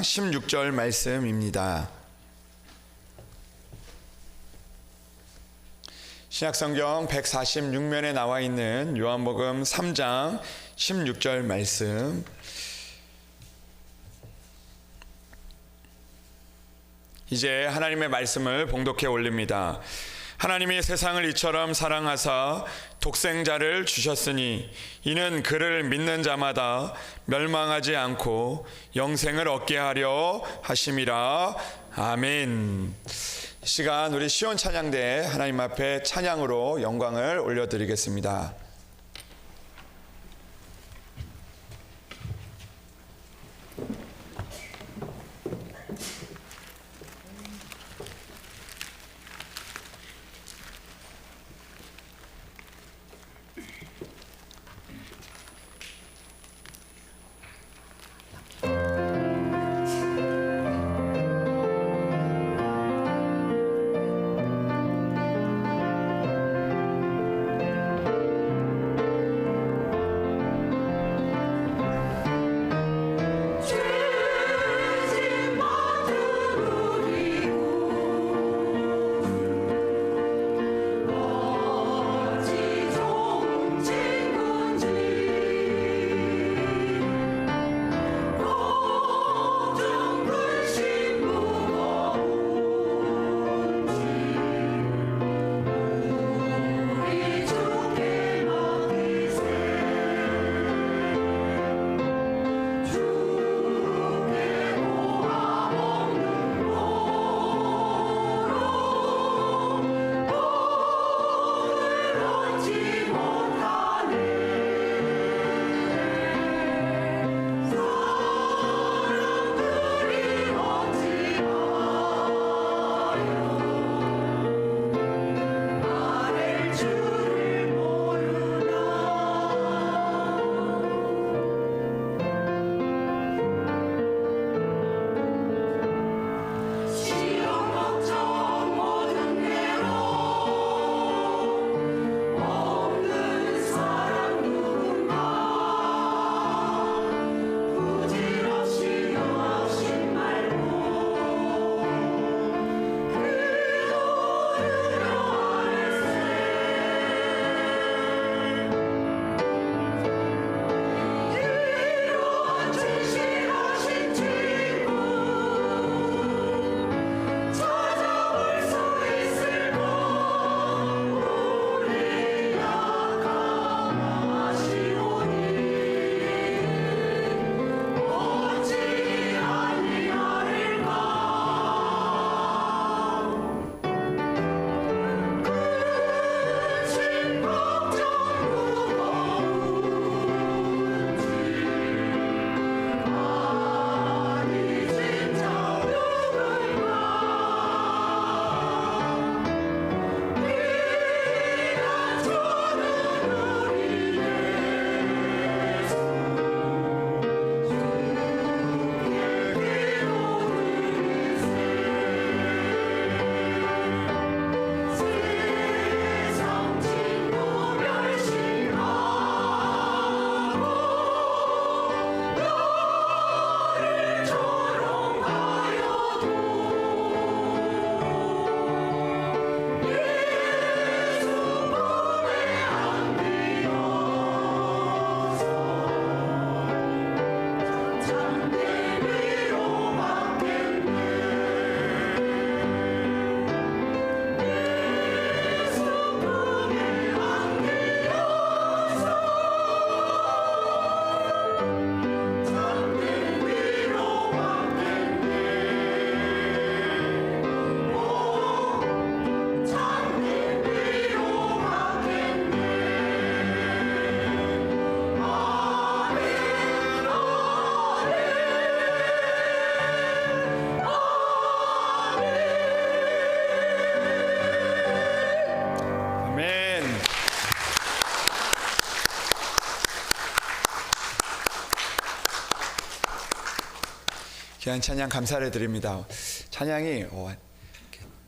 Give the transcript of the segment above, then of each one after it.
16절 말씀입니다. 신약성경 146면에 나와 있는 요한복음 3장 16절 말씀. 이제 하나님의 말씀을 봉독해 올립니다. 하나님이 세상을 이처럼 사랑하사 독생자를 주셨으니 이는 그를 믿는 자마다 멸망하지 않고 영생을 얻게 하려 하심이라. 아멘. 이 시간 우리 시온 찬양대에 하나님 앞에 찬양으로 영광을 올려드리겠습니다. 귀한 찬양 감사를 드립니다. 찬양이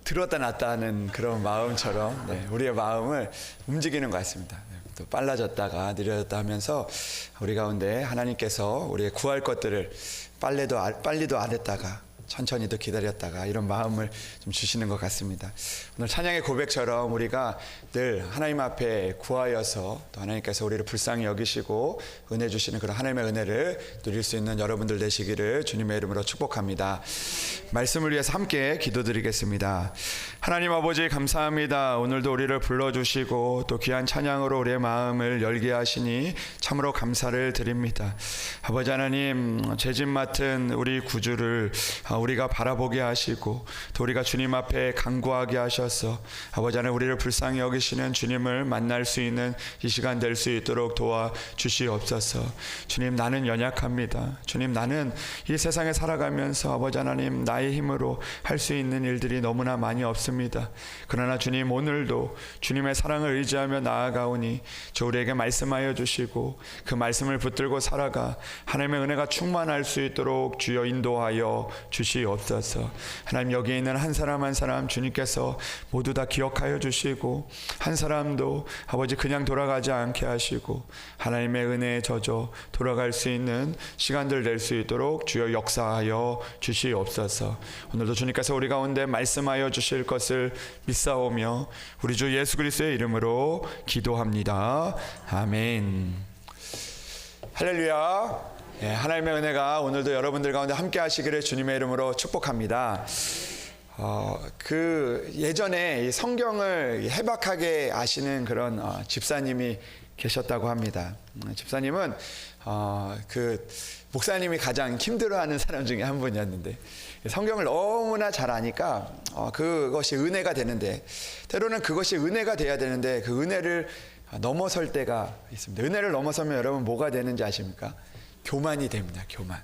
들었다 놨다 하는 그런 마음처럼 우리의 마음을 움직이는 것 같습니다. 또 빨라졌다가 느려졌다 하면서 우리 가운데 하나님께서 우리의 구할 것들을 빨리도 안 했다가 천천히도 기다렸다가 이런 마음을 좀 주시는 것 같습니다. 오늘 찬양의 고백처럼 우리가 늘 하나님 앞에 구하여서 또 하나님께서 우리를 불쌍히 여기시고 은혜 주시는 그런 하나님의 은혜를 누릴 수 있는 여러분들 되시기를 주님의 이름으로 축복합니다. 말씀을 위해서 함께 기도드리겠습니다. 하나님 아버지 감사합니다. 오늘도 우리를 불러주시고 또 귀한 찬양으로 우리의 마음을 열게 하시니 참으로 감사를 드립니다. 아버지 하나님, 죄짐 맡은 우리 구주를 우리가 바라보게 하시고 또 우리가 주님 앞에 간구하게 하셔서 아버지 하나님, 우리를 불쌍히 여기시는 주님을 만날 수 있는 이 시간 될 수 있도록 도와주시옵소서. 주님, 나는 연약합니다. 주님, 나는 이 세상에 살아가면서 아버지 하나님, 나의 힘으로 할 수 있는 일들이 너무나 많이 없습니다. 그러나 주님, 오늘도 주님의 사랑을 의지하며 나아가오니 저 우리에게 말씀하여 주시고 그 말씀을 붙들고 살아가 하나님의 은혜가 충만할 수 있도록 주여 인도하여 주시옵소서. 하나님, 여기 있는 한 사람 한 사람 주님께서 모두 다 기억하여 주시고 한 사람도 아버지 그냥 돌아가지 않게 하시고 하나님의 은혜에 젖어 돌아갈 수 있는 시간들 될 수 있도록 주여 역사하여 주시옵소서. 오늘도 주님께서 우리 가운데 말씀하여 주실 것을 믿사오며 우리 주 예수 그리스도의 이름으로 기도합니다. 아멘. 할렐루야. 하나님의 은혜가 오늘도 여러분들 가운데 함께 하시기를 주님의 이름으로 축복합니다. 예전에 이 성경을 해박하게 아시는 그런 집사님이 계셨다고 합니다. 집사님은 목사님이 가장 힘들어하는 사람 중에 한 분이었는데 성경을 너무나 잘 아니까 그것이 은혜가 되는데, 때로는 그것이 은혜가 돼야 되는데 그 은혜를 넘어설 때가 있습니다. 은혜를 넘어서면 여러분 뭐가 되는지 아십니까? 교만이 됩니다. 교만.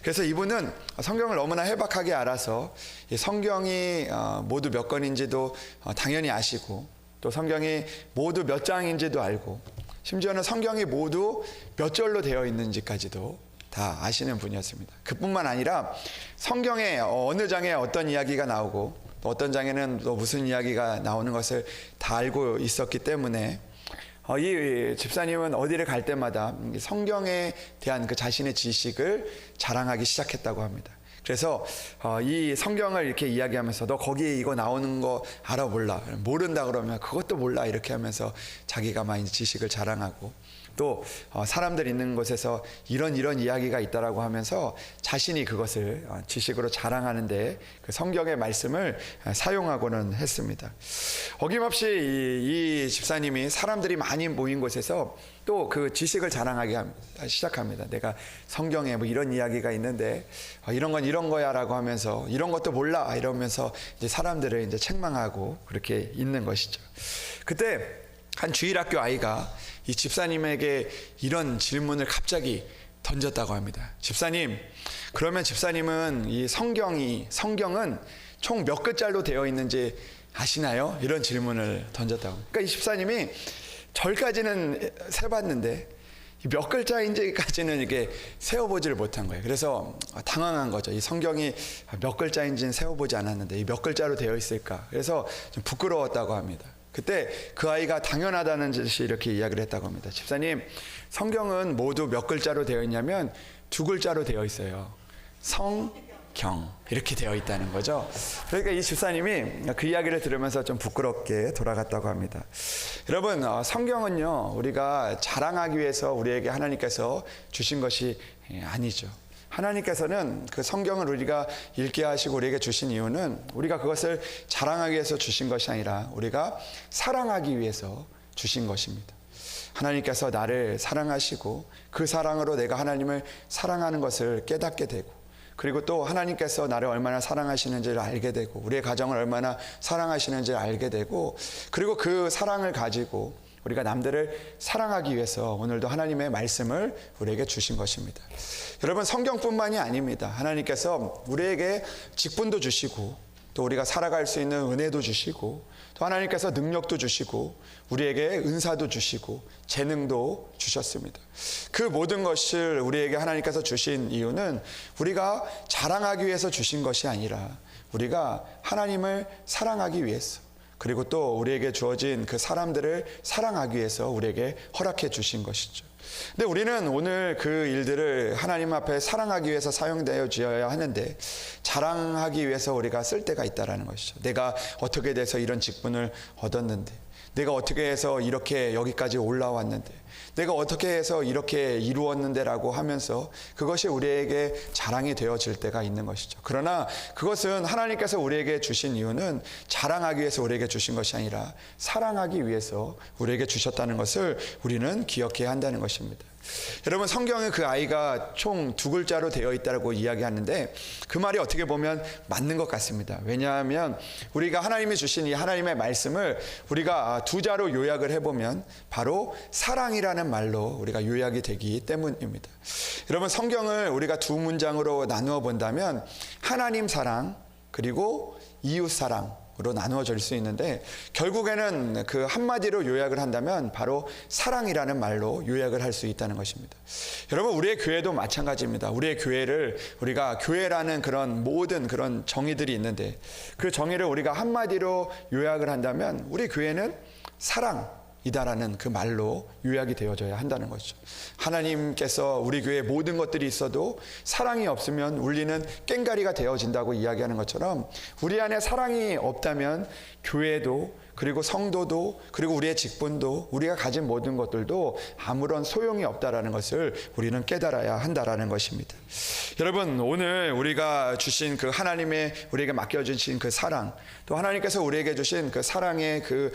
그래서 이분은 성경을 너무나 해박하게 알아서 성경이 모두 몇 권인지도 당연히 아시고 또 성경이 모두 몇 장인지도 알고 심지어는 성경이 모두 몇 절로 되어 있는지까지도 다 아시는 분이었습니다. 그뿐만 아니라 성경에 어느 장에 어떤 이야기가 나오고 또 어떤 장에는 또 무슨 이야기가 나오는 것을 다 알고 있었기 때문에 이 집사님은 어디를 갈 때마다 성경에 대한 그 자신의 지식을 자랑하기 시작했다고 합니다. 그래서 이 성경을 이렇게 이야기하면서 너 거기에 이거 나오는 거 알아 몰라? 모른다 그러면 그것도 몰라 이렇게 하면서 자기가 많이 지식을 자랑하고 또 사람들 있는 곳에서 이런 이야기가 있다라고 하면서 자신이 그것을 지식으로 자랑하는데 그 성경의 말씀을 사용하고는 했습니다. 어김없이 이 집사님이 사람들이 많이 모인 곳에서 또 그 지식을 자랑하기 시작합니다. 내가 성경에 뭐 이런 이야기가 있는데 이런 건 이런 거야라고 하면서 이런 것도 몰라 이러면서 이제 사람들을 이제 책망하고 그렇게 있는 것이죠. 그때 한 주일학교 아이가 이 집사님에게 이런 질문을 갑자기 던졌다고 합니다. 집사님, 그러면 집사님은 이 성경은 총 몇 글자로 되어 있는지 아시나요? 이런 질문을 던졌다고. 그러니까 이 집사님이 절까지는 세봤는데 몇 글자인지까지는 이게 세어보지를 못한 거예요. 그래서 당황한 거죠. 이 성경이 몇 글자인지는 세어보지 않았는데 이 몇 글자로 되어 있을까? 그래서 좀 부끄러웠다고 합니다. 그때 그 아이가 당연하다는 듯이 이렇게 이야기를 했다고 합니다. 집사님, 성경은 모두 몇 글자로 되어 있냐면 2글자로 되어 있어요. 성경 이렇게 되어 있다는 거죠. 그러니까 이 집사님이 그 이야기를 들으면서 좀 부끄럽게 돌아갔다고 합니다. 여러분, 성경은요 우리가 자랑하기 위해서 우리에게 하나님께서 주신 것이 아니죠. 하나님께서는 그 성경을 우리가 읽게 하시고 우리에게 주신 이유는 우리가 그것을 자랑하기 위해서 주신 것이 아니라 우리가 사랑하기 위해서 주신 것입니다. 하나님께서 나를 사랑하시고 그 사랑으로 내가 하나님을 사랑하는 것을 깨닫게 되고, 그리고 또 하나님께서 나를 얼마나 사랑하시는지를 알게 되고 우리의 가정을 얼마나 사랑하시는지를 알게 되고, 그리고 그 사랑을 가지고 우리가 남들을 사랑하기 위해서 오늘도 하나님의 말씀을 우리에게 주신 것입니다. 여러분, 성경뿐만이 아닙니다. 하나님께서 우리에게 직분도 주시고 또 우리가 살아갈 수 있는 은혜도 주시고 또 하나님께서 능력도 주시고 우리에게 은사도 주시고 재능도 주셨습니다. 그 모든 것을 우리에게 하나님께서 주신 이유는 우리가 자랑하기 위해서 주신 것이 아니라 우리가 하나님을 사랑하기 위해서, 그리고 또 우리에게 주어진 그 사람들을 사랑하기 위해서 우리에게 허락해 주신 것이죠. 근데 우리는 오늘 그 일들을 하나님 앞에 사랑하기 위해서 사용되어 지어야 하는데 자랑하기 위해서 우리가 쓸 때가 있다는 것이죠. 내가 어떻게 돼서 이런 직분을 얻었는데, 내가 어떻게 해서 이렇게 여기까지 올라왔는데, 내가 어떻게 해서 이렇게 이루었는데라고 하면서 그것이 우리에게 자랑이 되어질 때가 있는 것이죠. 그러나 그것은 하나님께서 우리에게 주신 이유는 자랑하기 위해서 우리에게 주신 것이 아니라 사랑하기 위해서 우리에게 주셨다는 것을 우리는 기억해야 한다는 것입니다. 여러분, 성경에 그 아이가 총 2글자로 되어 있다고 이야기하는데 그 말이 어떻게 보면 맞는 것 같습니다. 왜냐하면 우리가 하나님이 주신 이 하나님의 말씀을 우리가 2자로 요약을 해보면 바로 사랑이라는 말로 우리가 요약이 되기 때문입니다. 여러분, 성경을 우리가 2문장으로 나누어 본다면 하나님 사랑 그리고 이웃 사랑 으로 나누어질 수 있는데 결국에는 그 한마디로 요약을 한다면 바로 사랑이라는 말로 요약을 할 수 있다는 것입니다. 여러분, 우리의 교회도 마찬가지입니다. 우리의 교회를 우리가 교회라는 그런 모든 그런 정의들이 있는데 그 정의를 우리가 한마디로 요약을 한다면 우리 교회는 사랑이다라는 그 말로 요약이 되어져야 한다는 거죠. 하나님께서 우리 교회에 모든 것들이 있어도 사랑이 없으면 우리는 꽹가리가 되어진다고 이야기하는 것처럼 우리 안에 사랑이 없다면 교회도 그리고 성도도 그리고 우리의 직분도 우리가 가진 모든 것들도 아무런 소용이 없다라는 것을 우리는 깨달아야 한다라는 것입니다. 여러분, 오늘 우리가 주신 그 하나님의 우리에게 맡겨주신 그 사랑, 또 하나님께서 우리에게 주신 그 사랑의 그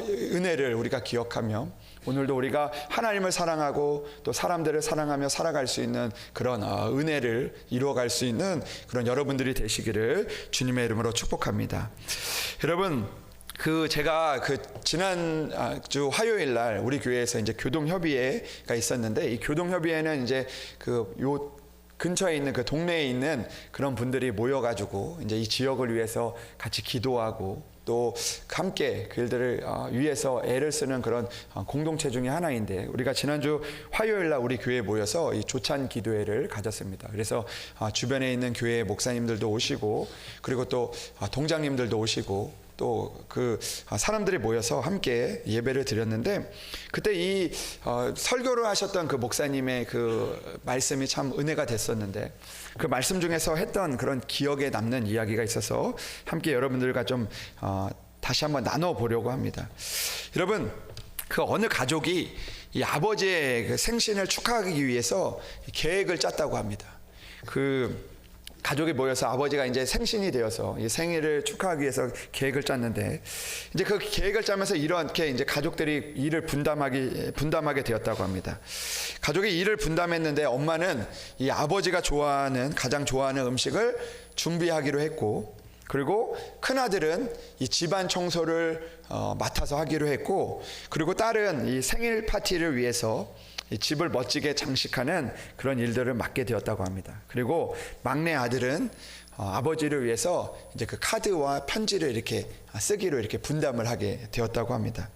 은혜를 우리가 기억하며 오늘도 우리가 하나님을 사랑하고 또 사람들을 사랑하며 살아갈 수 있는 그런 은혜를 이루어갈 수 있는 그런 여러분들이 되시기를 주님의 이름으로 축복합니다. 여러분, 제가 지난 주 화요일 날 우리 교회에서 이제 교동협의회가 있었는데 이 교동협의회는 이제 요 근처에 있는 그 동네에 있는 그런 분들이 모여가지고 이제 이 지역을 위해서 같이 기도하고 또 함께 그 일들을 위해서 애를 쓰는 그런 공동체 중에 하나인데 우리가 지난주 화요일 날 우리 교회에 모여서 이 조찬 기도회를 가졌습니다. 그래서 주변에 있는 교회 목사님들도 오시고 그리고 또 동장님들도 오시고 또 그 사람들이 모여서 함께 예배를 드렸는데 그때 이 설교를 하셨던 그 목사님의 그 말씀이 참 은혜가 됐었는데 그 말씀 중에서 했던 그런 기억에 남는 이야기가 있어서 함께 여러분들과 좀 다시 한번 나눠 보려고 합니다. 여러분, 그 어느 가족이 이 아버지의 그 생신을 축하하기 위해서 계획을 짰다고 합니다. 가족이 모여서 아버지가 이제 생신이 되어서 이 생일을 축하하기 위해서 계획을 짰는데 이제 그 계획을 짜면서 이렇게 이제 가족들이 일을 분담하게 되었다고 합니다. 가족이 일을 분담했는데 엄마는 이 아버지가 가장 좋아하는 음식을 준비하기로 했고 그리고 큰아들은 이 집안 청소를 맡아서 하기로 했고 그리고 딸은 이 생일 파티를 위해서 이 집을 멋지게 장식하는 그런 일들을 맡게 되었다고 합니다. 그리고 막내 아들은 아버지를 위해서 이제 그 카드와 편지를 이렇게 쓰기로 이렇게 분담을 하게 되었다고 합니다.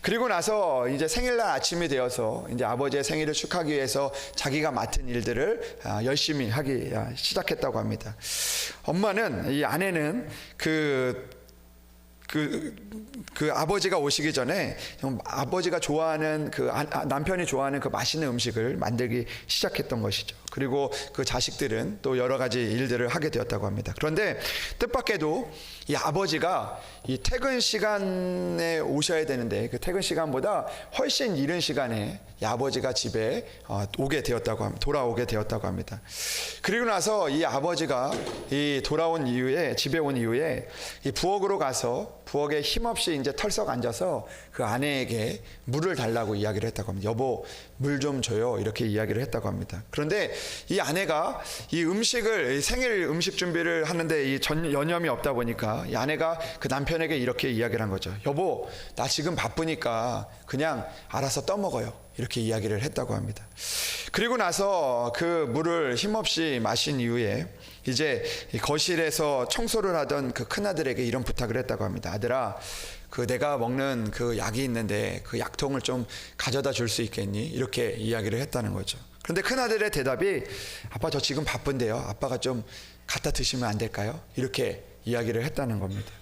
그리고 나서 이제 생일날 아침이 되어서 이제 아버지의 생일을 축하하기 위해서 자기가 맡은 일들을 열심히 하기 시작했다고 합니다. 엄마는 이 아내는 그 아버지가 오시기 전에 아버지가 좋아하는 남편이 좋아하는 그 맛있는 음식을 만들기 시작했던 것이죠. 그리고 그 자식들은 또 여러 가지 일들을 하게 되었다고 합니다. 그런데 뜻밖에도 이 아버지가 이 퇴근 시간에 오셔야 되는데 그 퇴근 시간보다 훨씬 이른 시간에 이 아버지가 집에 돌아오게 되었다고 합니다. 그리고 나서 이 아버지가 집에 온 이후에 이 부엌으로 가서 부엌에 힘없이 이제 털썩 앉아서 그 아내에게 물을 달라고 이야기를 했다고 합니다. 여보, 물 좀 줘요. 이렇게 이야기를 했다고 합니다. 그런데 이 아내가 이 생일 음식 준비를 하는데 이 여념이 없다 보니까 이 아내가 그 남편에게 이렇게 이야기를 한 거죠. 여보, 나 지금 바쁘니까 그냥 알아서 떠먹어요. 이렇게 이야기를 했다고 합니다. 그리고 나서 그 물을 힘없이 마신 이후에 이제 거실에서 청소를 하던 그 큰아들에게 이런 부탁을 했다고 합니다. 아들아, 내가 먹는 그 약이 있는데 그 약통을 좀 가져다 줄 수 있겠니? 이렇게 이야기를 했다는 거죠. 그런데 큰아들의 대답이 아빠 저 지금 바쁜데요. 아빠가 좀 갖다 드시면 안 될까요? 이렇게 이야기를 했다는 겁니다.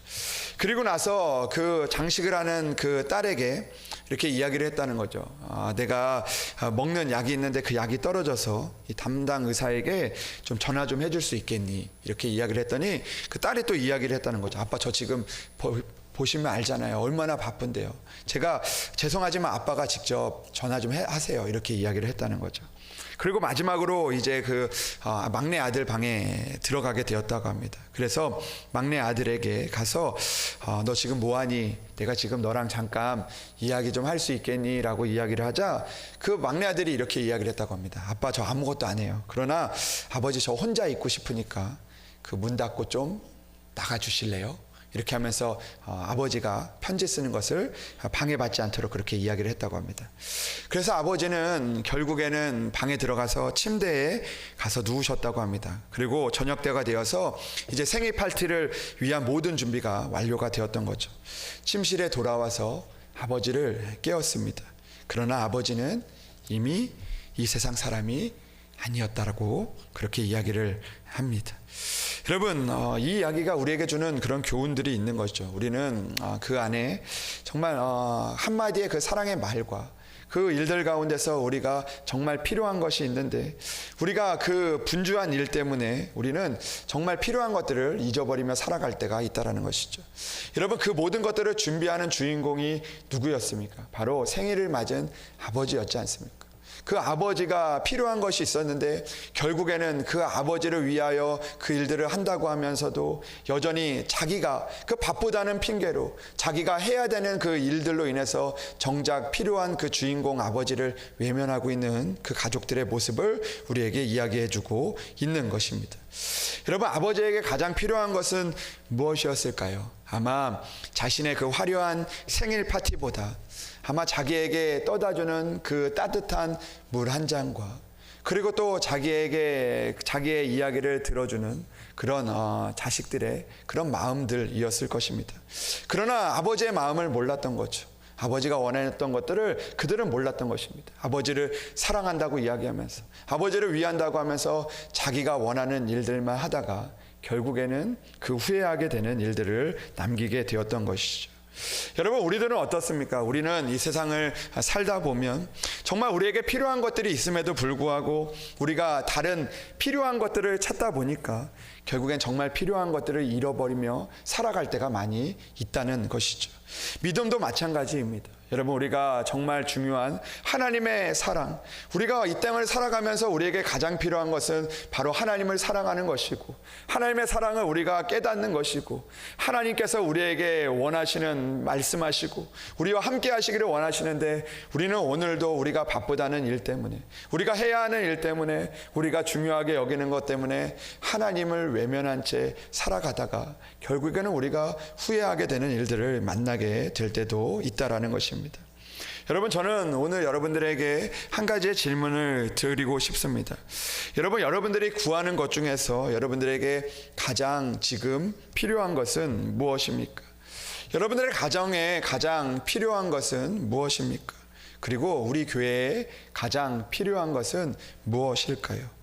그리고 나서 그 장식을 하는 그 딸에게 이렇게 이야기를 했다는 거죠. 내가 먹는 약이 있는데 그 약이 떨어져서 이 담당 의사에게 좀 전화 좀 해줄 수 있겠니? 이렇게 이야기를 했더니 그 딸이 또 이야기를 했다는 거죠. 아빠 저 지금 보시면 알잖아요. 얼마나 바쁜데요. 제가 죄송하지만 아빠가 직접 전화 좀 하세요. 이렇게 이야기를 했다는 거죠. 그리고 마지막으로 이제 그 막내 아들 방에 들어가게 되었다고 합니다. 그래서 막내 아들에게 가서 너 지금 뭐하니? 내가 지금 너랑 잠깐 이야기 좀 할 수 있겠니? 라고 이야기를 하자 그 막내 아들이 이렇게 이야기를 했다고 합니다. 아빠 저 아무것도 안 해요. 그러나 아버지 저 혼자 있고 싶으니까 그 문 닫고 좀 나가 주실래요? 이렇게 하면서 아버지가 편지 쓰는 것을 방해받지 않도록 그렇게 이야기를 했다고 합니다. 그래서 아버지는 결국에는 방에 들어가서 침대에 가서 누우셨다고 합니다. 그리고 저녁 때가 되어서 이제 생일 파티를 위한 모든 준비가 완료가 되었던 거죠. 침실에 돌아와서 아버지를 깨웠습니다. 그러나 아버지는 이미 이 세상 사람이 아니었다라고 그렇게 이야기를 합니다. 여러분, 이 이야기가 우리에게 주는 그런 교훈들이 있는 것이죠. 우리는 그 안에 정말 한마디의 그 사랑의 말과 그 일들 가운데서 우리가 정말 필요한 것이 있는데 우리가 그 분주한 일 때문에 우리는 정말 필요한 것들을 잊어버리며 살아갈 때가 있다는 것이죠. 여러분, 그 모든 것들을 준비하는 주인공이 누구였습니까? 바로 생일을 맞은 아버지였지 않습니까? 그 아버지가 필요한 것이 있었는데 결국에는 그 아버지를 위하여 그 일들을 한다고 하면서도 여전히 자기가 그 바쁘다는 핑계로 자기가 해야 되는 그 일들로 인해서 정작 필요한 그 주인공 아버지를 외면하고 있는 그 가족들의 모습을 우리에게 이야기해주고 있는 것입니다. 여러분, 아버지에게 가장 필요한 것은 무엇이었을까요? 아마 자신의 그 화려한 생일 파티보다 아마 자기에게 떠다주는 그 따뜻한 물 한 잔과 그리고 또 자기의 이야기를 들어주는 그런 자식들의 그런 마음들이었을 것입니다. 그러나 아버지의 마음을 몰랐던 거죠. 아버지가 원했던 것들을 그들은 몰랐던 것입니다. 아버지를 사랑한다고 이야기하면서 아버지를 위한다고 하면서 자기가 원하는 일들만 하다가 결국에는 그 후회하게 되는 일들을 남기게 되었던 것이죠. 여러분, 우리들은 어떻습니까? 우리는 이 세상을 살다 보면 정말 우리에게 필요한 것들이 있음에도 불구하고 우리가 다른 필요한 것들을 찾다 보니까 결국엔 정말 필요한 것들을 잃어버리며 살아갈 때가 많이 있다는 것이죠. 믿음도 마찬가지입니다. 여러분, 우리가 정말 중요한 하나님의 사랑, 우리가 이 땅을 살아가면서 우리에게 가장 필요한 것은 바로 하나님을 사랑하는 것이고 하나님의 사랑을 우리가 깨닫는 것이고 하나님께서 우리에게 원하시는 말씀하시고 우리와 함께 하시기를 원하시는데 우리는 오늘도 우리가 바쁘다는 일 때문에 우리가 해야 하는 일 때문에 우리가 중요하게 여기는 것 때문에 하나님을 외면한 채 살아가다가 결국에는 우리가 후회하게 되는 일들을 만나게 될 때도 있다라는 것입니다. 여러분, 저는 오늘 여러분들에게 한 가지의 질문을 드리고 싶습니다. 여러분들이 구하는 것 중에서 여러분들에게 가장 지금 필요한 것은 무엇입니까? 여러분들의 가정에 가장 필요한 것은 무엇입니까? 그리고 우리 교회에 가장 필요한 것은 무엇일까요?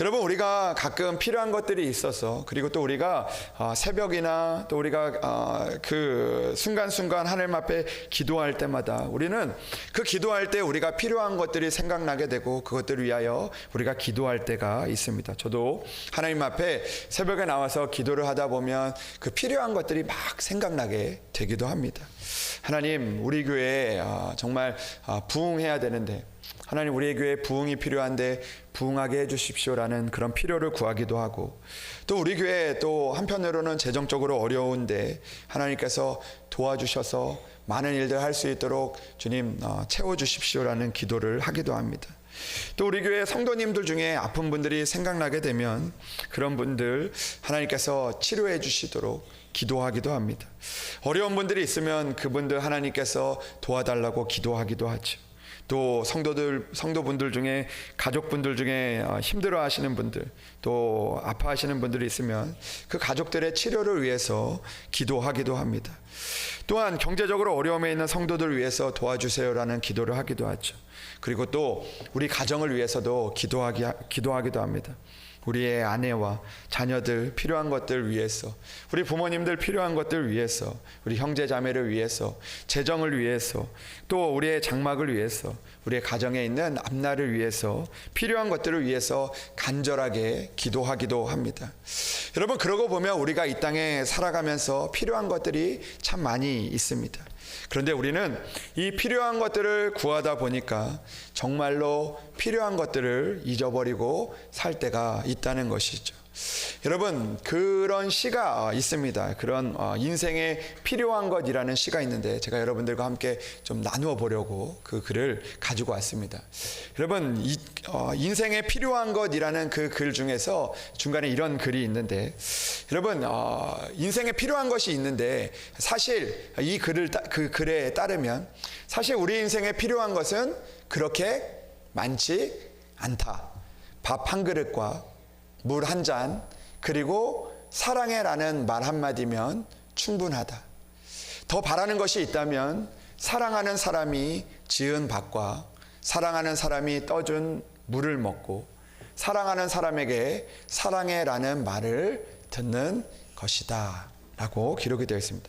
여러분, 우리가 가끔 필요한 것들이 있어서 그리고 또 우리가 새벽이나 또 우리가 그 순간순간 하나님 앞에 기도할 때마다 우리는 그 기도할 때 우리가 필요한 것들이 생각나게 되고 그것들을 위하여 우리가 기도할 때가 있습니다. 저도 하나님 앞에 새벽에 나와서 기도를 하다 보면 그 필요한 것들이 막 생각나게 되기도 합니다. 하나님, 우리 교회에 정말 부흥해야 되는데 하나님, 우리의 교회에 부흥이 필요한데 부흥하게 해주십시오라는 그런 필요를 구하기도 하고 또 우리 교회 또 한편으로는 재정적으로 어려운데 하나님께서 도와주셔서 많은 일들 할 수 있도록 주님 채워주십시오라는 기도를 하기도 합니다. 또 우리 교회 성도님들 중에 아픈 분들이 생각나게 되면 그런 분들 하나님께서 치료해 주시도록 기도하기도 합니다. 어려운 분들이 있으면 그분들 하나님께서 도와달라고 기도하기도 하죠. 또 성도분들 중에 가족분들 중에 힘들어 하시는 분들 또 아파하시는 분들이 있으면 그 가족들의 치료를 위해서 기도하기도 합니다. 또한 경제적으로 어려움에 있는 성도들을 위해서 도와주세요라는 기도를 하기도 하죠. 그리고 또 우리 가정을 위해서도 기도하기도 합니다. 우리의 아내와 자녀들 필요한 것들 위해서, 우리 부모님들 필요한 것들 위해서, 우리 형제 자매를 위해서, 재정을 위해서, 또 우리의 장막을 위해서, 우리의 가정에 있는 앞날을 위해서, 필요한 것들을 위해서 간절하게 기도하기도 합니다. 여러분, 그러고 보면 우리가 이 땅에 살아가면서 필요한 것들이 참 많이 있습니다. 그런데 우리는 이 필요한 것들을 구하다 보니까 정말로 필요한 것들을 잊어버리고 살 때가 있다는 것이죠. 여러분, 그런 시가 있습니다. 그런 인생에 필요한 것이라는 시가 있는데 제가 여러분들과 함께 좀 나누어 보려고 그 글을 가지고 왔습니다. 여러분, 인생에 필요한 것이라는 그 글 중에서 중간에 이런 글이 있는데, 여러분, 인생에 필요한 것이 있는데 사실 그 글에 따르면 사실 우리 인생에 필요한 것은 그렇게 많지 않다. 밥 한 그릇과 물 한 잔, 그리고 사랑해라는 말 한마디면 충분하다. 더 바라는 것이 있다면 사랑하는 사람이 지은 밥과 사랑하는 사람이 떠준 물을 먹고 사랑하는 사람에게 사랑해라는 말을 듣는 것이다 라고 기록이 되어 있습니다.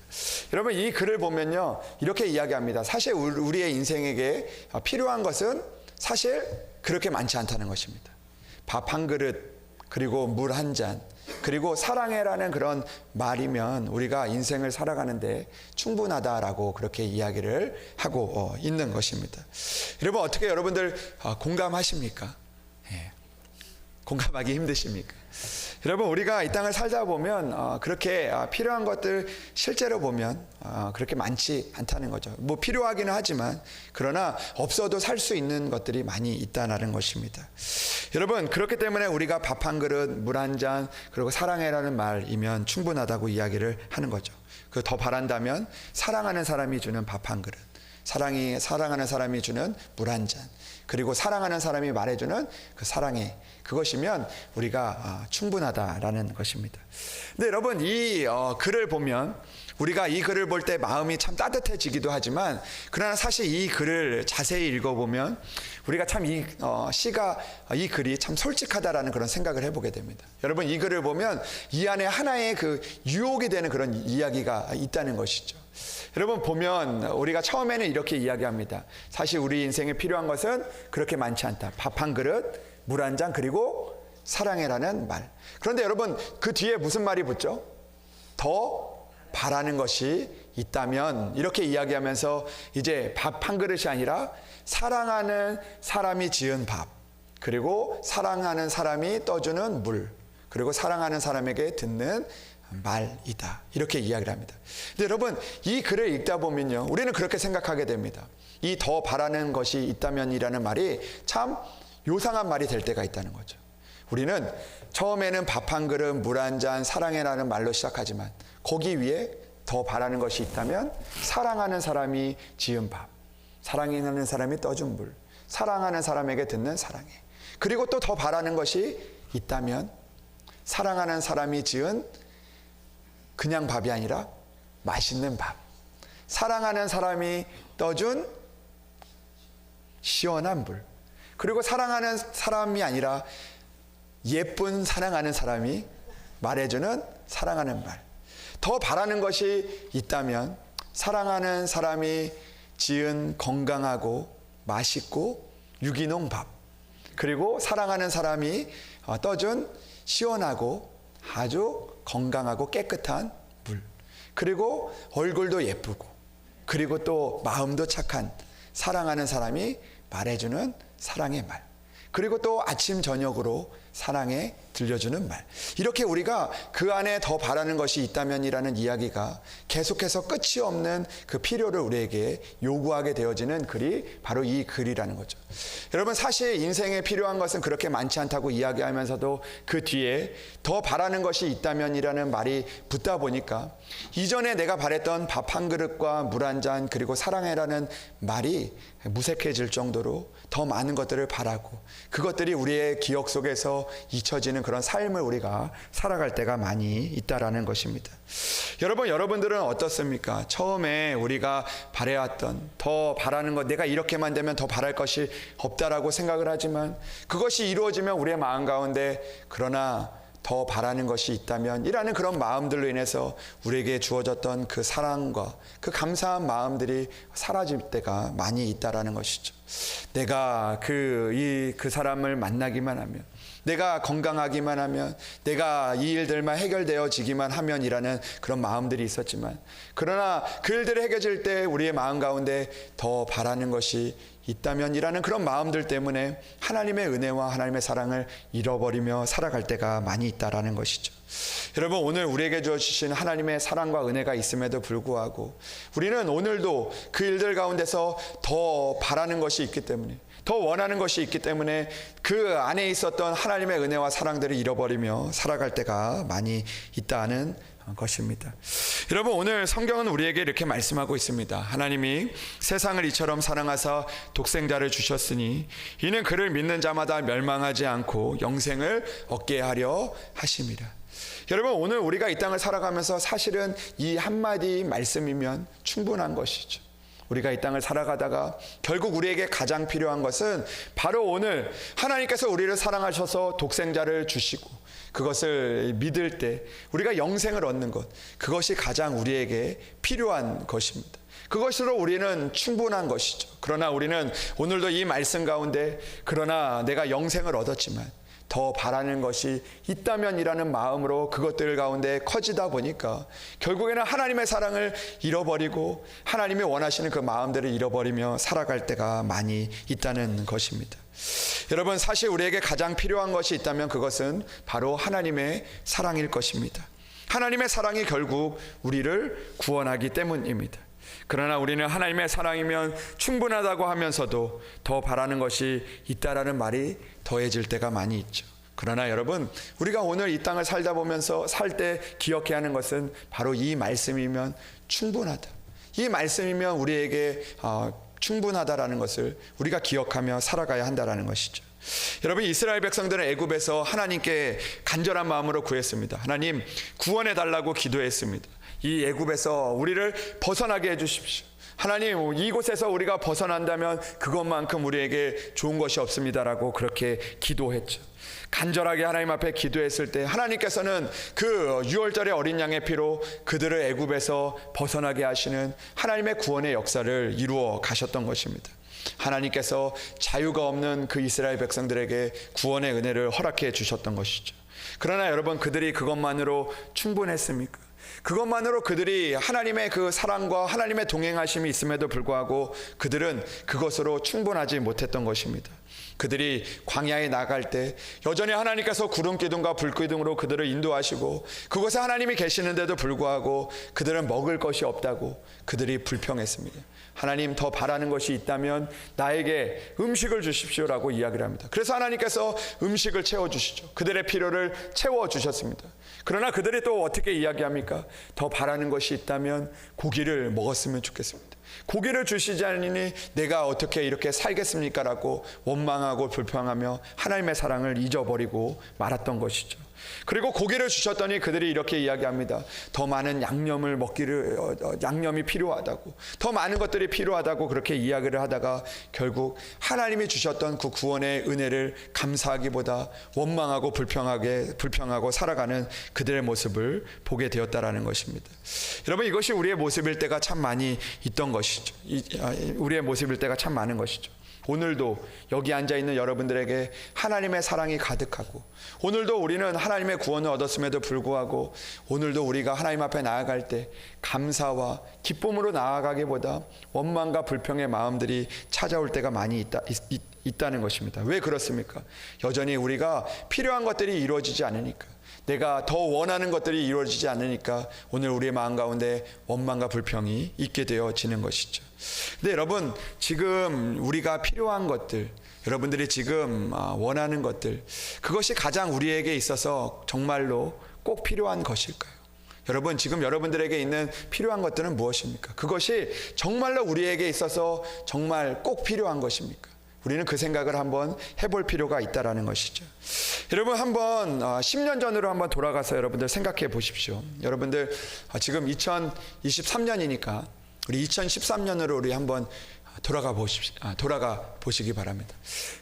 여러분, 이 글을 보면요, 이렇게 이야기합니다. 사실 우리의 인생에게 필요한 것은 사실 그렇게 많지 않다는 것입니다. 밥 한 그릇, 그리고 물 한 잔, 그리고 사랑해라는 그런 말이면 우리가 인생을 살아가는데 충분하다라고 그렇게 이야기를 하고 있는 것입니다. 여러분, 어떻게 여러분들 공감하십니까? 예. 공감하기 힘드십니까? 여러분, 우리가 이 땅을 살다 보면 그렇게 필요한 것들 실제로 보면 그렇게 많지 않다는 거죠. 뭐 필요하기는 하지만 그러나 없어도 살 수 있는 것들이 많이 있다는 것입니다. 여러분, 그렇기 때문에 우리가 밥 한 그릇, 물 한 잔, 그리고 사랑해라는 말이면 충분하다고 이야기를 하는 거죠. 그 더 바란다면 사랑하는 사람이 주는 밥 한 그릇, 사랑하는 사람이 주는 물 한 잔, 그리고 사랑하는 사람이 말해주는 그 사랑해, 그것이면 우리가 충분하다라는 것입니다. 근데 여러분, 이 글을 보면 우리가 이 글을 볼 때 마음이 참 따뜻해지기도 하지만, 그러나 사실 이 글을 자세히 읽어보면 우리가 참 이 글이 참 솔직하다라는 그런 생각을 해보게 됩니다. 여러분, 이 글을 보면 이 안에 하나의 그 유혹이 되는 그런 이야기가 있다는 것이죠. 여러분, 보면 우리가 처음에는 이렇게 이야기합니다. 사실 우리 인생에 필요한 것은 그렇게 많지 않다. 밥 한 그릇, 물 한 잔, 그리고 사랑해라는 말. 그런데 여러분, 그 뒤에 무슨 말이 붙죠? 더 바라는 것이 있다면, 이렇게 이야기하면서 이제 밥 한 그릇이 아니라 사랑하는 사람이 지은 밥, 그리고 사랑하는 사람이 떠주는 물, 그리고 사랑하는 사람에게 듣는 말이다, 이렇게 이야기를 합니다. 근데 여러분, 이 글을 읽다 보면요, 우리는 그렇게 생각하게 됩니다. 이 더 바라는 것이 있다면이라는 말이 참 요상한 말이 될 때가 있다는 거죠. 우리는 처음에는 밥 한 그릇, 물 한 잔, 사랑해라는 말로 시작하지만 거기 위에 더 바라는 것이 있다면 사랑하는 사람이 지은 밥, 사랑하는 사람이 떠준 물, 사랑하는 사람에게 듣는 사랑해, 그리고 또 더 바라는 것이 있다면 사랑하는 사람이 지은 그냥 밥이 아니라 맛있는 밥, 사랑하는 사람이 떠준 시원한 물, 그리고 사랑하는 사람이 아니라 예쁜 사랑하는 사람이 말해주는 사랑하는 말. 더 바라는 것이 있다면 사랑하는 사람이 지은 건강하고 맛있고 유기농 밥, 그리고 사랑하는 사람이 떠준 시원하고 아주 건강하고 깨끗한 물, 그리고 얼굴도 예쁘고 그리고 또 마음도 착한 사랑하는 사람이 말해주는 사랑의 말, 그리고 또 아침 저녁으로 사랑에 들려주는 말. 이렇게 우리가 그 안에 더 바라는 것이 있다면이라는 이야기가 계속해서 끝이 없는 그 필요를 우리에게 요구하게 되어지는 글이 바로 이 글이라는 거죠. 여러분, 사실 인생에 필요한 것은 그렇게 많지 않다고 이야기하면서도 그 뒤에 더 바라는 것이 있다면이라는 말이 붙다 보니까 이전에 내가 바랬던 밥 한 그릇과 물 한 잔, 그리고 사랑해라는 말이 무색해질 정도로 더 많은 것들을 바라고 그것들이 우리의 기억 속에서 잊혀지는 그런 삶을 우리가 살아갈 때가 많이 있다라는 것입니다. 여러분, 여러분들은 어떻습니까? 처음에 우리가 바래왔던, 더 바라는 것, 내가 이렇게만 되면 더 바랄 것이 없다라고 생각을 하지만 그것이 이루어지면 우리의 마음 가운데 그러나 더 바라는 것이 있다면 이라는 그런 마음들로 인해서 우리에게 주어졌던 그 사랑과 그 감사한 마음들이 사라질 때가 많이 있다라는 것이죠. 내가 그 사람을 만나기만 하면, 내가 건강하기만 하면, 내가 이 일들만 해결되어지기만 하면이라는 그런 마음들이 있었지만, 그러나 그 일들이 해결될 때 우리의 마음 가운데 더 바라는 것이 있다면이라는 그런 마음들 때문에 하나님의 은혜와 하나님의 사랑을 잃어버리며 살아갈 때가 많이 있다라는 것이죠. 여러분, 오늘 우리에게 주어주신 하나님의 사랑과 은혜가 있음에도 불구하고 우리는 오늘도 그 일들 가운데서 더 바라는 것이 있기 때문에, 더 원하는 것이 있기 때문에 그 안에 있었던 하나님의 은혜와 사랑들을 잃어버리며 살아갈 때가 많이 있다는 것입니다. 여러분, 오늘 성경은 우리에게 이렇게 말씀하고 있습니다. 하나님이 세상을 이처럼 사랑하사 독생자를 주셨으니 이는 그를 믿는 자마다 멸망하지 않고 영생을 얻게 하려 하심이라. 여러분, 오늘 우리가 이 땅을 살아가면서 사실은 이 한마디 말씀이면 충분한 것이죠. 우리가 이 땅을 살아가다가 결국 우리에게 가장 필요한 것은 바로 오늘 하나님께서 우리를 사랑하셔서 독생자를 주시고 그것을 믿을 때 우리가 영생을 얻는 것, 그것이 가장 우리에게 필요한 것입니다. 그것으로 우리는 충분한 것이죠. 그러나 우리는 오늘도 이 말씀 가운데 그러나 내가 영생을 얻었지만 더 바라는 것이 있다면이라는 마음으로 그것들 가운데 커지다 보니까 결국에는 하나님의 사랑을 잃어버리고 하나님이 원하시는 그 마음들을 잃어버리며 살아갈 때가 많이 있다는 것입니다. 여러분, 사실 우리에게 가장 필요한 것이 있다면 그것은 바로 하나님의 사랑일 것입니다. 하나님의 사랑이 결국 우리를 구원하기 때문입니다. 그러나 우리는 하나님의 사랑이면 충분하다고 하면서도 더 바라는 것이 있다라는 말이 더해질 때가 많이 있죠. 그러나 여러분, 우리가 오늘 이 땅을 살다 보면서 살 때 기억해야 하는 것은 바로 이 말씀이면 충분하다, 이 말씀이면 우리에게 충분하다라는 것을 우리가 기억하며 살아가야 한다라는 것이죠. 여러분, 이스라엘 백성들은 애굽에서 하나님께 간절한 마음으로 구했습니다. 하나님, 구원해 달라고 기도했습니다. 이 애굽에서 우리를 벗어나게 해 주십시오. 하나님, 이곳에서 우리가 벗어난다면 그것만큼 우리에게 좋은 것이 없습니다라고 그렇게 기도했죠. 간절하게 하나님 앞에 기도했을 때 하나님께서는 그 유월절의 어린 양의 피로 그들을 애굽에서 벗어나게 하시는 하나님의 구원의 역사를 이루어 가셨던 것입니다. 하나님께서 자유가 없는 그 이스라엘 백성들에게 구원의 은혜를 허락해 주셨던 것이죠. 그러나 여러분, 그들이 그것만으로 충분했습니까? 그것만으로 그들이 하나님의 그 사랑과 하나님의 동행하심이 있음에도 불구하고 그들은 그것으로 충분하지 못했던 것입니다. 그들이 광야에 나갈 때 여전히 하나님께서 구름 기둥과 불 기둥으로 그들을 인도하시고 그곳에 하나님이 계시는데도 불구하고 그들은 먹을 것이 없다고 그들이 불평했습니다. 하나님, 더 바라는 것이 있다면 나에게 음식을 주십시오라고 이야기를 합니다. 그래서 하나님께서 음식을 채워주시죠. 그들의 필요를 채워주셨습니다. 그러나 그들이 또 어떻게 이야기합니까? 더 바라는 것이 있다면 고기를 먹었으면 좋겠습니다. 고기를 주시지 않으니 내가 어떻게 이렇게 살겠습니까? 라고 원망하고 불평하며 하나님의 사랑을 잊어버리고 말았던 것이죠. 그리고 고기를 주셨더니 그들이 이렇게 이야기합니다. 더 많은 양념이 필요하다고, 더 많은 것들이 필요하다고 그렇게 이야기를 하다가 결국 하나님이 주셨던 그 구원의 은혜를 감사하기보다 원망하고 불평하고 살아가는 그들의 모습을 보게 되었다라는 것입니다. 여러분, 이것이 우리의 모습일 때가 참 많이 있던 것이죠. 우리의 모습일 때가 참 많은 것이죠. 오늘도 여기 앉아있는 여러분들에게 하나님의 사랑이 가득하고 오늘도 우리는 하나님의 구원을 얻었음에도 불구하고 오늘도 우리가 하나님 앞에 나아갈 때 감사와 기쁨으로 나아가기보다 원망과 불평의 마음들이 찾아올 때가 많이 있다는 것입니다. 왜 그렇습니까? 여전히 우리가 필요한 것들이 이루어지지 않으니까, 내가 더 원하는 것들이 이루어지지 않으니까 오늘 우리의 마음 가운데 원망과 불평이 있게 되어지는 것이죠. 근데 여러분, 지금 우리가 필요한 것들, 여러분들이 지금 원하는 것들, 그것이 가장 우리에게 있어서 정말로 꼭 필요한 것일까요? 여러분, 지금 여러분들에게 있는 필요한 것들은 무엇입니까? 그것이 정말로 우리에게 있어서 정말 꼭 필요한 것입니까? 우리는 그 생각을 한번 해볼 필요가 있다라는 것이죠. 여러분 한번 10년 전으로 한번 돌아가서 여러분들 생각해 보십시오. 여러분들 지금 2023년이니까 우리 2013년으로 우리 한번 돌아가 보시기 바랍니다.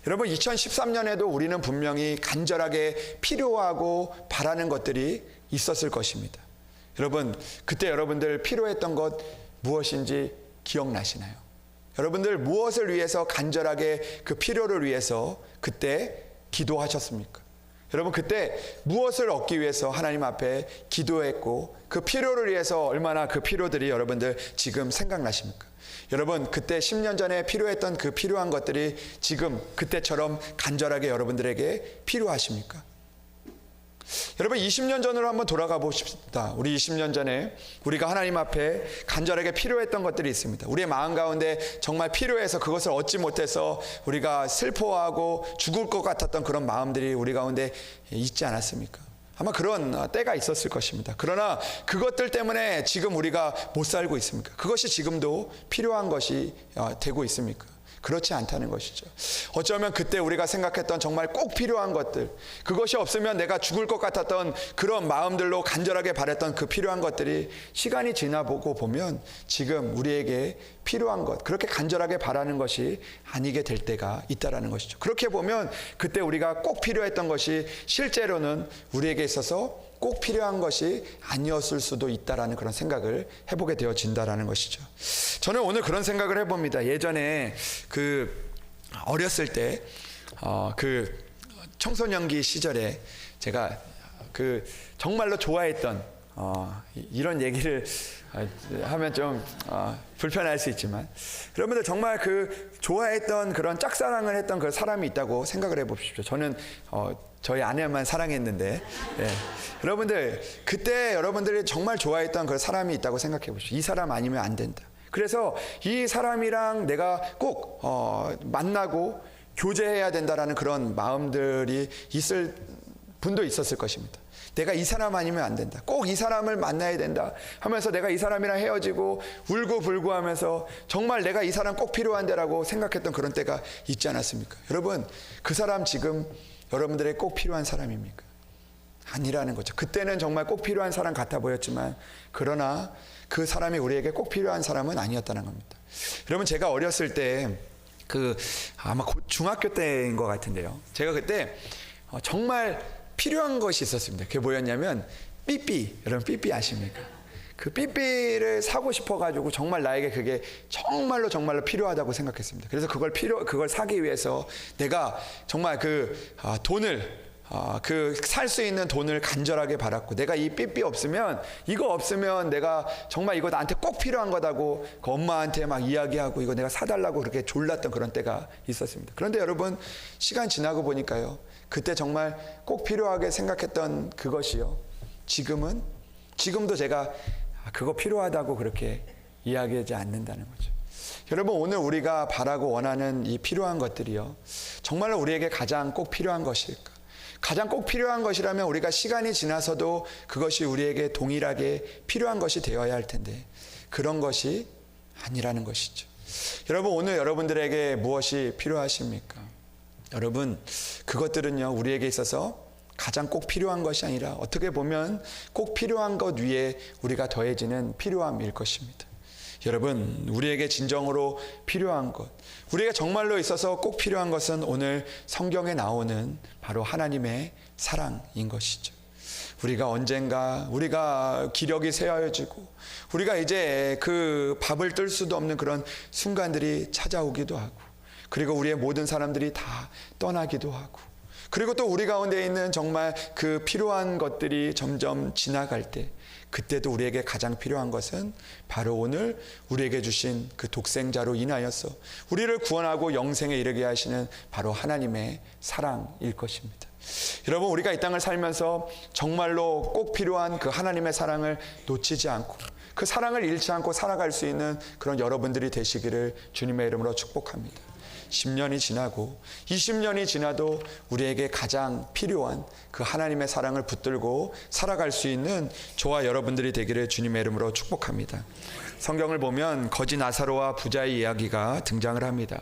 여러분 2013년에도 우리는 분명히 간절하게 필요하고 바라는 것들이 있었을 것입니다. 여러분 그때 여러분들 필요했던 것 무엇인지 기억나시나요? 여러분들 무엇을 위해서 간절하게 그 필요를 위해서 그때 기도하셨습니까? 여러분 그때 무엇을 얻기 위해서 하나님 앞에 기도했고 그 필요를 위해서 얼마나 그 필요들이 여러분들 지금 생각나십니까? 여러분 그때 10년 전에 필요했던 그 필요한 것들이 지금 그때처럼 간절하게 여러분들에게 필요하십니까? 여러분 20년 전으로 한번 돌아가 보십시다. 우리 20년 전에 우리가 하나님 앞에 간절하게 필요했던 것들이 있습니다. 우리의 마음 가운데 정말 필요해서 그것을 얻지 못해서 우리가 슬퍼하고 죽을 것 같았던 그런 마음들이 우리 가운데 있지 않았습니까? 아마 그런 때가 있었을 것입니다. 그러나 그것들 때문에 지금 우리가 못 살고 있습니까? 그것이 지금도 필요한 것이 되고 있습니까? 그렇지 않다는 것이죠. 어쩌면 그때 우리가 생각했던 정말 꼭 필요한 것들, 그것이 없으면 내가 죽을 것 같았던 그런 마음들로 간절하게 바랬던 그 필요한 것들이 시간이 지나보고 보면 지금 우리에게 필요한 것, 그렇게 간절하게 바라는 것이 아니게 될 때가 있다라는 것이죠. 그렇게 보면 그때 우리가 꼭 필요했던 것이 실제로는 우리에게 있어서 꼭 필요한 것이 아니었을 수도 있다라는 그런 생각을 해보게 되어진다라는 것이죠. 저는 오늘 그런 생각을 해봅니다. 예전에 어렸을 때 그 청소년기 시절에 제가 정말로 좋아했던 이런 얘기를 하면 좀 불편할 수 있지만 여러분들 정말 좋아했던 그런 짝사랑을 했던 그 사람이 있다고 생각을 해보십시오. 저는 저희 아내만 사랑했는데 여러분들 그때 여러분들이 정말 좋아했던 그 사람이 있다고 생각해 보십시오. 이 사람 아니면 안 된다. 그래서 이 사람이랑 내가 꼭 만나고 교제해야 된다라는 그런 마음들이 있을 분도 있었을 것입니다. 내가 이 사람 아니면 안 된다. 꼭 이 사람을 만나야 된다 하면서 내가 이 사람이랑 헤어지고 울고불고 하면서 정말 내가 이 사람 꼭 필요한데라고 생각했던 그런 때가 있지 않았습니까? 여러분 그 사람 지금 여러분들의 꼭 필요한 사람입니까? 아니라는 거죠. 그때는 정말 꼭 필요한 사람 같아 보였지만 그러나 그 사람이 우리에게 꼭 필요한 사람은 아니었다는 겁니다. 여러분 제가 어렸을 때 아마 중학교 때인 것 같은데요. 제가 그때 정말 필요한 것이 있었습니다. 그게 뭐였냐면 삐삐. 여러분 삐삐 아십니까? 그 삐삐를 사고 싶어가지고 정말 나에게 그게 정말로 필요하다고 생각했습니다. 그래서 그걸 사기 위해서 내가 정말 살 수 있는 돈을 간절하게 받았고 내가 이 삐삐 이거 없으면 내가 정말 이거 나한테 꼭 필요한 거다고 그 엄마한테 막 이야기하고 이거 내가 사달라고 그렇게 졸랐던 그런 때가 있었습니다. 그런데 여러분 시간 지나고 보니까요. 그때 정말 꼭 필요하게 생각했던 그것이요. 지금도 제가 그거 필요하다고 그렇게 이야기하지 않는다는 거죠. 여러분 오늘 우리가 바라고 원하는 이 필요한 것들이요. 정말로 우리에게 가장 꼭 필요한 것일까? 가장 꼭 필요한 것이라면 우리가 시간이 지나서도 그것이 우리에게 동일하게 필요한 것이 되어야 할 텐데 그런 것이 아니라는 것이죠. 여러분 오늘 여러분들에게 무엇이 필요하십니까? 여러분 그것들은요 우리에게 있어서 가장 꼭 필요한 것이 아니라 어떻게 보면 꼭 필요한 것 위에 우리가 더해지는 필요함일 것입니다. 여러분 우리에게 진정으로 필요한 것, 우리에게 정말로 있어서 꼭 필요한 것은 오늘 성경에 나오는 바로 하나님의 사랑인 것이죠. 우리가 언젠가 우리가 기력이 쇠하여지고 우리가 이제 그 밥을 뜰 수도 없는 그런 순간들이 찾아오기도 하고 그리고 우리의 모든 사람들이 다 떠나기도 하고 그리고 또 우리 가운데 있는 정말 그 필요한 것들이 점점 지나갈 때 그때도 우리에게 가장 필요한 것은 바로 오늘 우리에게 주신 그 독생자로 인하여서 우리를 구원하고 영생에 이르게 하시는 바로 하나님의 사랑일 것입니다. 여러분 우리가 이 땅을 살면서 정말로 꼭 필요한 그 하나님의 사랑을 놓치지 않고 그 사랑을 잃지 않고 살아갈 수 있는 그런 여러분들이 되시기를 주님의 이름으로 축복합니다. 10년이 지나고 20년이 지나도 우리에게 가장 필요한 그 하나님의 사랑을 붙들고 살아갈 수 있는 저와 여러분들이 되기를 주님의 이름으로 축복합니다. 성경을 보면 거지 나사로와 부자의 이야기가 등장을 합니다.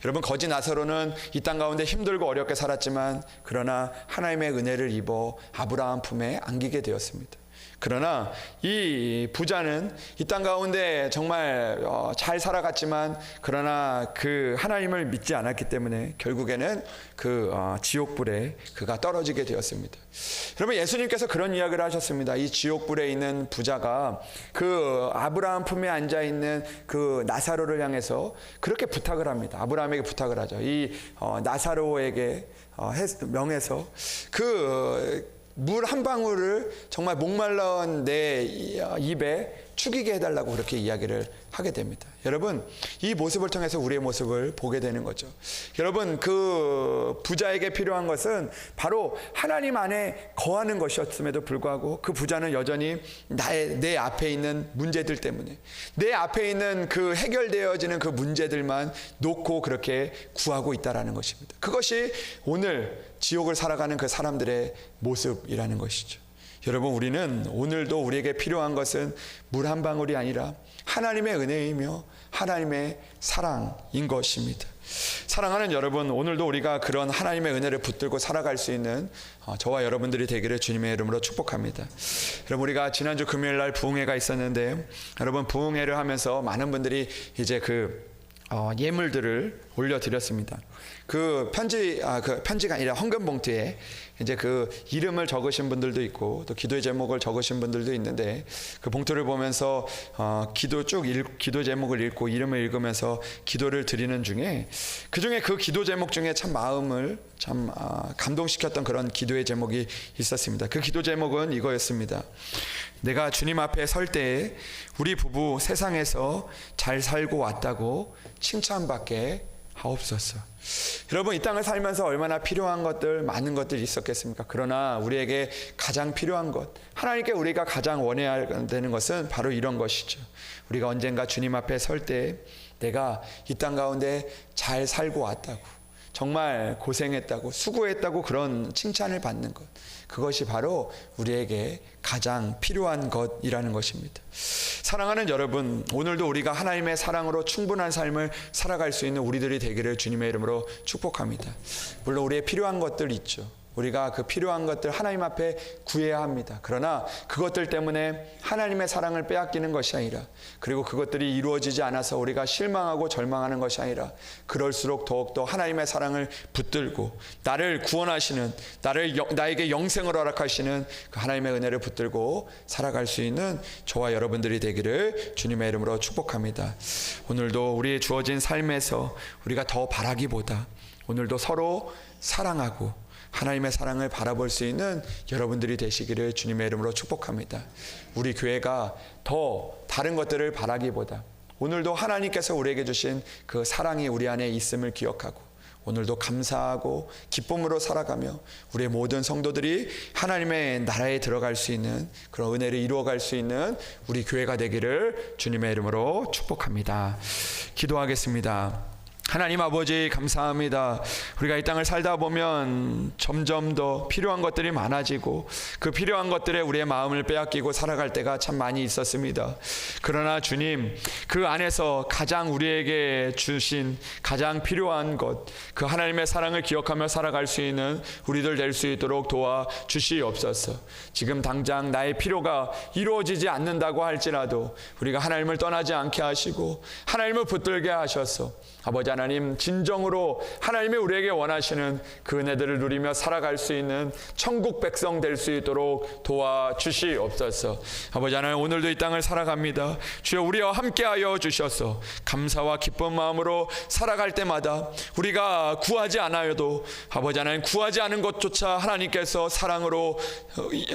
여러분, 거지 나사로는 이 땅 가운데 힘들고 어렵게 살았지만 그러나 하나님의 은혜를 입어 아브라함 품에 안기게 되었습니다. 그러나 이 부자는 이 땅 가운데 정말 잘 살아갔지만 그러나 그 하나님을 믿지 않았기 때문에 결국에는 그 지옥불에 그가 떨어지게 되었습니다. 여러분, 예수님께서 그런 이야기를 하셨습니다. 이 지옥불에 있는 부자가 그 아브라함 품에 앉아 있는 그 나사로를 향해서 그렇게 부탁을 합니다. 아브라함에게 부탁을 하죠. 이 나사로에게 명해서 그 물 한 방울을 정말 목말라온 내 입에 축이게 해달라고 그렇게 이야기를 하게 됩니다. 여러분, 이 모습을 통해서 우리의 모습을 보게 되는 거죠. 여러분, 그 부자에게 필요한 것은 바로 하나님 안에 거하는 것이었음에도 불구하고 그 부자는 여전히 내 앞에 있는 문제들 때문에 내 앞에 있는 그 해결되어지는 그 문제들만 놓고 그렇게 구하고 있다라는 것입니다. 그것이 오늘 지옥을 살아가는 그 사람들의 모습이라는 것이죠. 여러분, 우리는 오늘도 우리에게 필요한 것은 물 한 방울이 아니라 하나님의 은혜이며 하나님의 사랑인 것입니다. 사랑하는 여러분, 오늘도 우리가 그런 하나님의 은혜를 붙들고 살아갈 수 있는 저와 여러분들이 되기를 주님의 이름으로 축복합니다. 여러분, 우리가 지난주 금요일 날 부흥회가 있었는데 여러분, 부흥회를 하면서 많은 분들이 이제 그 예물들을 올려드렸습니다. 그 편지가 아니라 헌금 봉투에 이제 그 이름을 적으신 분들도 있고 또 기도의 제목을 적으신 분들도 있는데 그 봉투를 보면서 기도 제목을 읽고 이름을 읽으면서 기도를 드리는 중에 그 기도 제목 중에 참 마음을 참 감동시켰던 그런 기도의 제목이 있었습니다. 그 기도 제목은 이거였습니다. 내가 주님 앞에 설 때에 우리 부부 세상에서 잘 살고 왔다고 칭찬받게 하옵소서. 여러분, 이 땅을 살면서 얼마나 필요한 것들, 많은 것들이 있었겠습니까? 그러나 우리에게 가장 필요한 것, 하나님께 우리가 가장 원해야 되는 것은 바로 이런 것이죠. 우리가 언젠가 주님 앞에 설 때 내가 이 땅 가운데 잘 살고 왔다고, 정말 고생했다고, 수고했다고 그런 칭찬을 받는 것, 그것이 바로 우리에게 가장 필요한 것이라는 것입니다. 사랑하는 여러분, 오늘도 우리가 하나님의 사랑으로 충분한 삶을 살아갈 수 있는 우리들이 되기를 주님의 이름으로 축복합니다. 물론 우리의 필요한 것들 있죠. 우리가 그 필요한 것들 하나님 앞에 구해야 합니다. 그러나 그것들 때문에 하나님의 사랑을 빼앗기는 것이 아니라, 그리고 그것들이 이루어지지 않아서 우리가 실망하고 절망하는 것이 아니라 그럴수록 더욱더 하나님의 사랑을 붙들고 나를 구원하시는, 나에게 영생을 허락하시는 그 하나님의 은혜를 붙들고 살아갈 수 있는 저와 여러분들이 되기를 주님의 이름으로 축복합니다. 오늘도 우리의 주어진 삶에서 우리가 더 바라기보다 오늘도 서로 사랑하고 하나님의 사랑을 바라볼 수 있는 여러분들이 되시기를 주님의 이름으로 축복합니다. 우리 교회가 더 다른 것들을 바라기보다 오늘도 하나님께서 우리에게 주신 그 사랑이 우리 안에 있음을 기억하고 오늘도 감사하고 기쁨으로 살아가며 우리의 모든 성도들이 하나님의 나라에 들어갈 수 있는 그런 은혜를 이루어갈 수 있는 우리 교회가 되기를 주님의 이름으로 축복합니다. 기도하겠습니다. 하나님 아버지, 감사합니다. 우리가 이 땅을 살다 보면 점점 더 필요한 것들이 많아지고 그 필요한 것들에 우리의 마음을 빼앗기고 살아갈 때가 참 많이 있었습니다. 그러나 주님, 그 안에서 가장 우리에게 주신 가장 필요한 것, 그 하나님의 사랑을 기억하며 살아갈 수 있는 우리들 될 수 있도록 도와주시옵소서. 지금 당장 나의 필요가 이루어지지 않는다고 할지라도 우리가 하나님을 떠나지 않게 하시고 하나님을 붙들게 하셔서 아버지 하나님, 진정으로 하나님이 우리에게 원하시는 그 은혜들을 누리며 살아갈 수 있는 천국 백성 될 수 있도록 도와주시옵소서. 아버지 하나님, 오늘도 이 땅을 살아갑니다. 주여, 우리와 함께하여 주셔서 감사와 기쁜 마음으로 살아갈 때마다 우리가 구하지 않아도 아버지 하나님, 구하지 않은 것조차 하나님께서 사랑으로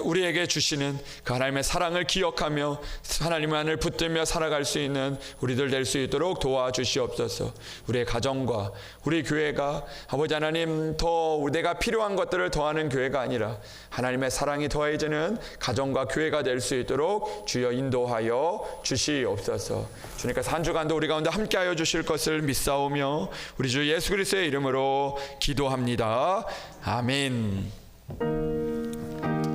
우리에게 주시는 그 하나님의 사랑을 기억하며 하나님만을 붙들며 살아갈 수 있는 우리들 될 수 있도록 도와주시옵소서. 우리의 가정과 우리 교회가 아버지 하나님 더 내가 필요한 것들을 더하는 교회가 아니라 하나님의 사랑이 더해지는 가정과 교회가 될 수 있도록 주여 인도하여 주시옵소서. 주님께서 한 주간도 우리 가운데 함께하여 주실 것을 믿사오며 우리 주 예수 그리스도의 이름으로 기도합니다. 아멘.